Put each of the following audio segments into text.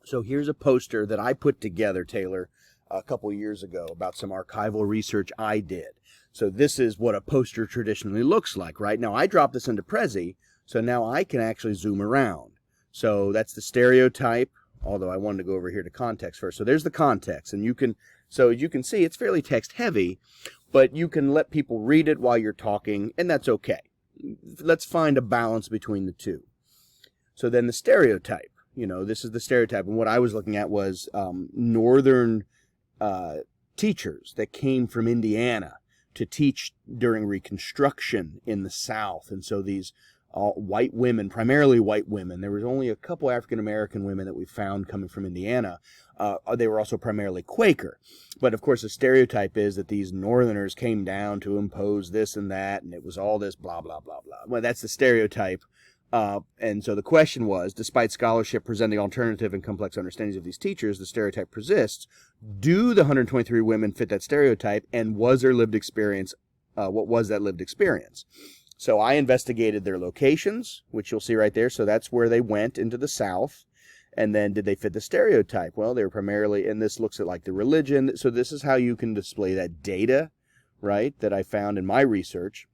So here's a poster that I put together, Taylor, a couple years ago about some archival research I did. So this is what a poster traditionally looks like, right? Now I dropped this into Prezi, so now I can actually zoom around. So that's the stereotype, although I wanted to go over here to context first. So there's the context, and you can see it's fairly text heavy, but you can let people read it while you're talking, and that's okay. Let's find a balance between the two. So then the stereotype, this is the stereotype, and what I was looking at was northern teachers that came from Indiana to teach during Reconstruction in the South, and so these white women, primarily white women. There was only a couple African-American women that we found coming from Indiana. They were also primarily Quaker. But, of course, the stereotype is that these Northerners came down to impose this and that, and it was all this blah, blah, blah, blah. Well, that's the stereotype. And so the question was, despite scholarship presenting alternative and complex understandings of these teachers, the stereotype persists. Do the 123 women fit that stereotype, and was their lived experience, what was that lived experience? So I investigated their locations, which you'll see right there. So that's where they went, into the South. And then did they fit the stereotype? Well, they were primarily, and this looks at like the religion. So this is how you can display that data, right, that I found in my research.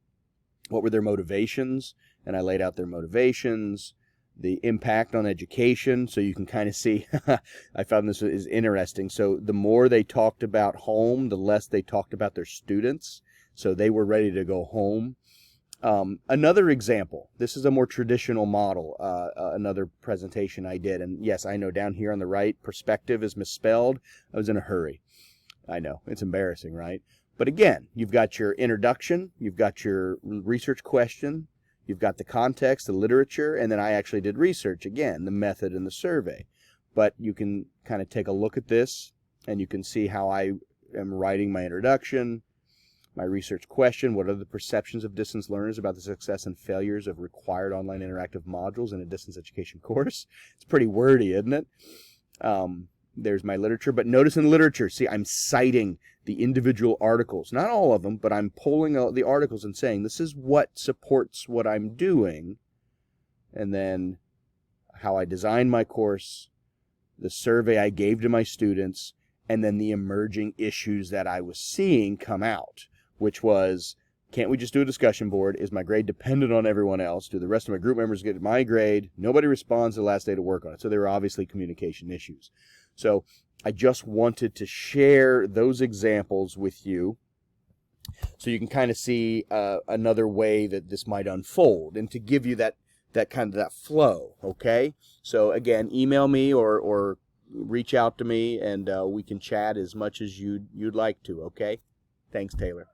What were their motivations? And I laid out their motivations, the impact on education. So you can kind of see, I found this is interesting. So the more they talked about home, the less they talked about their students. So they were ready to go home. Another example, this is a more traditional model, another presentation I did. And yes, I know down here on the right, perspective is misspelled. I was in a hurry. I know, it's embarrassing, right? But again, you've got your introduction, you've got your research question, you've got the context, the literature, and then I actually did research, again, the method and the survey. But you can kind of take a look at this, and you can see how I am writing my introduction, my research question: what are the perceptions of distance learners about the success and failures of required online interactive modules in a distance education course? It's pretty wordy, isn't it? There's my literature, but notice in literature, see, I'm citing the individual articles, not all of them, but I'm pulling out the articles and saying, this is what supports what I'm doing, and then how I designed my course, the survey I gave to my students, and then the emerging issues that I was seeing come out, which was, can't we just do a discussion board? Is my grade dependent on everyone else? Do the rest of my group members get my grade? Nobody responds to the last day to work on it. So there were obviously communication issues. So I just wanted to share those examples with you so you can kind of see another way that this might unfold, and to give you that kind of that flow, okay? So again, email me or reach out to me, and we can chat as much as you'd like to, okay? Thanks, Taylor.